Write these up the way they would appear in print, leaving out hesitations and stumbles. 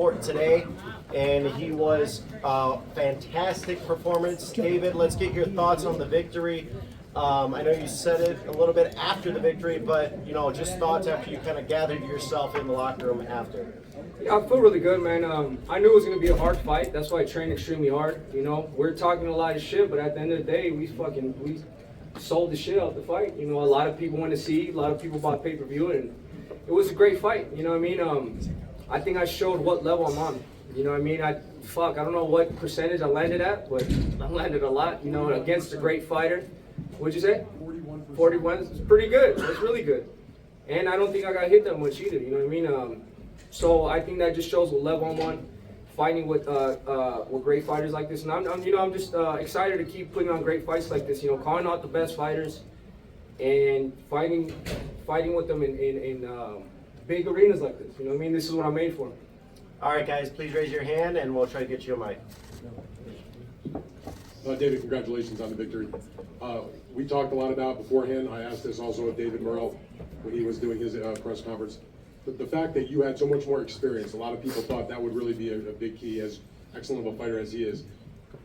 report today, and he was a fantastic performance. David, let's get your thoughts on the victory. I know you said it a little bit after the victory, but just thoughts after you kind of gathered yourself in the locker room after. Yeah, I feel really good, man. I knew it was going to be a hard fight. That's why I trained extremely hard. We're talking a lot of shit, but at the end of the day, we sold the shit out the fight. A lot of people want to see, a lot of people bought pay-per-view, and it was a great fight. You know what I mean? I think I showed what level I'm on. You know what I mean? I don't know what percentage I landed at, but I landed a lot, against a great fighter. What'd you say? 41. It's pretty good. It's really good. And I don't think I got hit that much either, you know what I mean? So I think that just shows what level I'm on, fighting with great fighters like this. And I'm just excited to keep putting on great fights like this, calling out the best fighters and fighting with them in big arenas like this. You know what I mean? This is what I'm made for. All right, guys, please raise your hand, and we'll try to get you a mic. David, congratulations on the victory. We talked a lot about beforehand. I asked this also of David Morrell when he was doing his press conference. But the fact that you had so much more experience, a lot of people thought that would really be a big key, as excellent of a fighter as he is.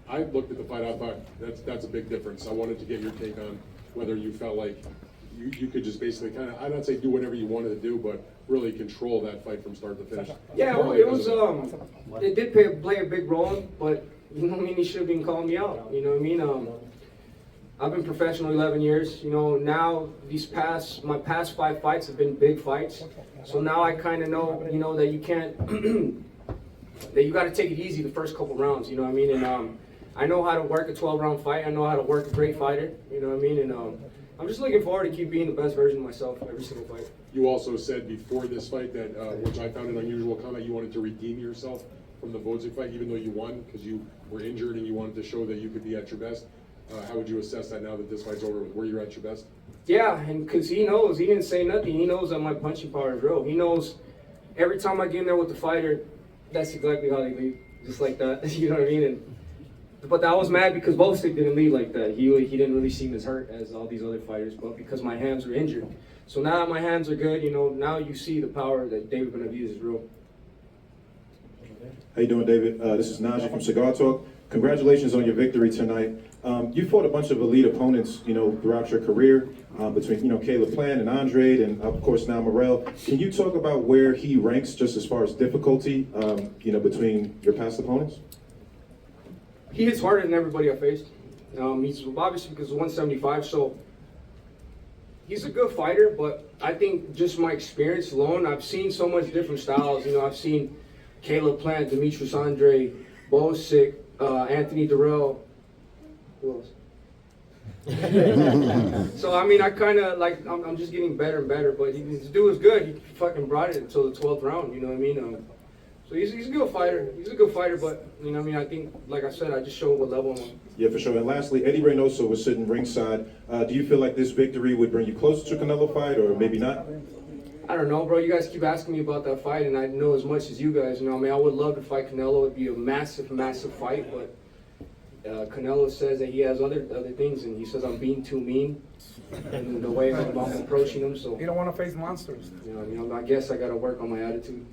I looked at the fight, I thought that's a big difference. I wanted to get your take on whether you felt like you could just basically kind of, I'd not say do whatever you wanted to do, but really control that fight from start to finish. Yeah, well, it was, it did play a big role, but you know what I mean, he should have been calling me out, you know what I mean? I've been professional 11 years, now my past 5 fights have been big fights. So now I kind of know, that you can't, that you got to take it easy the first couple rounds, you know what I mean? And I know how to work a 12-round fight. I know how to work a great fighter, you know what I mean? And I'm just looking forward to keep being the best version of myself every single fight. You also said before this fight that, which I found an unusual comment, you wanted to redeem yourself from the Wojcik fight, even though you won, because you were injured and you wanted to show that you could be at your best. How would you assess that now that this fight's over? Were you at your best? Yeah, and because he knows, he didn't say nothing. He knows that my punching power is real. He knows every time I get in there with the fighter, that's exactly how they leave, just like that. You know what I mean? But I was mad because Wojcik didn't leave like that. He didn't really seem as hurt as all these other fighters, but because my hands were injured. So now that my hands are good, now you see the power that David Benavidez is real. How you doing, David? This is Najee from Cigar Talk. Congratulations on your victory tonight. You fought a bunch of elite opponents, throughout your career, between, Caleb Plant and Andre, and of course now Morrell. Can you talk about where he ranks just as far as difficulty, between your past opponents? He hits harder than everybody I faced. He's obviously because of 175, so he's a good fighter, but I think just my experience alone, I've seen so much different styles. I've seen Caleb Plant, Demetrius Andre, Wojcik, Anthony Durrell. Who else? So I mean, I kind of I'm just getting better and better. But this dude was good. He fucking brought it until the 12th round. You know what I mean? So he's a good fighter. He's a good fighter, but I think, like I said, I just showed what level I'm on. Yeah, for sure. And lastly, Eddie Reynoso was sitting ringside. Do you feel like this victory would bring you closer to Canelo fight, or maybe not? I don't know, bro. You guys keep asking me about that fight, and I know as much as you guys. I would love to fight Canelo. It'd be a massive, massive fight, but Canelo says that he has other things, and he says I'm being too mean in the way I'm approaching him. So you don't want to face monsters. I guess I got to work on my attitude.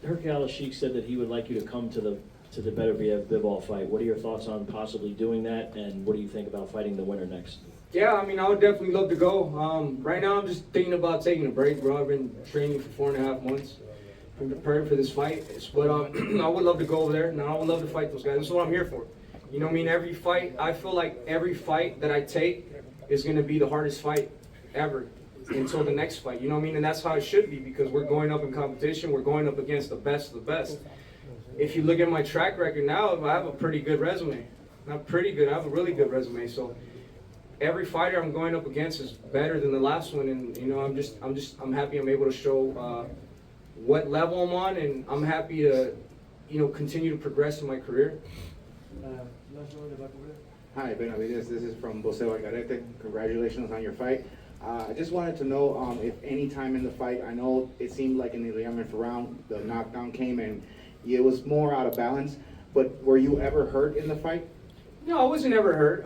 Herky Al-Sheikh said that he would like you to come to the Benavidez fight. What are your thoughts on possibly doing that, and what do you think about fighting the winner next? Yeah, I would definitely love to go. Right now, I'm just thinking about taking a break, bro. I've been training for 4.5 months. Been preparing for this fight, but I would love to go over there. Now, I would love to fight those guys. This is what I'm here for. Every fight, I feel like every fight that I take is going to be the hardest fight ever until the next fight. And that's how it should be, because we're going up in competition. We're going up against the best of the best. If you look at my track record now, I have a pretty good resume. Not pretty good, I have a really good resume. So every fighter I'm going up against is better than the last one, and I'm happy I'm able to show what level I'm on, and I'm happy to continue to progress in my career. Hi, Benavidez. This is from Boseo Algarete. Congratulations on your fight. I just wanted to know if any time in the fight, I know it seemed like in the 11th round, the knockdown came and it was more out of balance, but were you ever hurt in the fight? No, I wasn't ever hurt.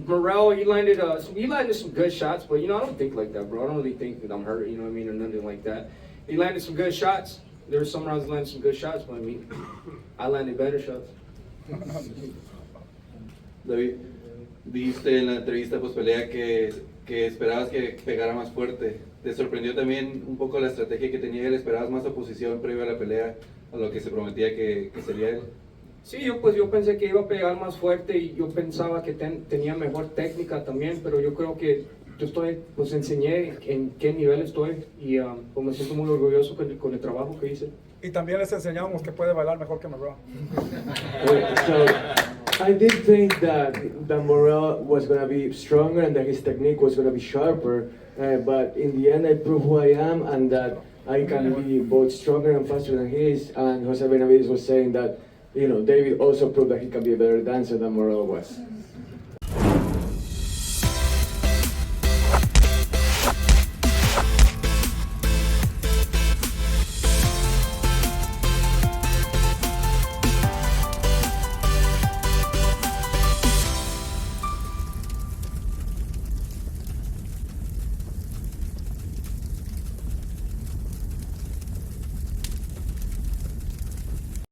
Morrell, he landed some good shots, but you know I don't think like that, bro. I don't really think that I'm hurt, you know what I mean, or nothing like that. He landed some good shots. There were some rounds he landed some good shots, but I mean, I landed better shots. David, dijiste en la entrevista post pelea que esperabas que pegara más fuerte. ¿Te sorprendió también un poco la estrategia que tenía él? ¿Esperabas más oposición previo a la pelea a lo que se prometía que sería él? Sí, yo pensé que iba a pegar más fuerte y yo pensaba que tenía mejor técnica también, pero yo creo que pues enseñé en qué nivel estoy y pues me siento muy orgulloso con el trabajo que hice. Y también les enseñamos que puede bailar mejor que Morrell. So I did think that Morrell was going to be stronger and that his technique was going to be sharper, but in the end I proved who I am and that I can be both stronger and faster than he is. And Jose Benavidez was saying that, you know, David also proved that he can be a better dancer than Morrell was.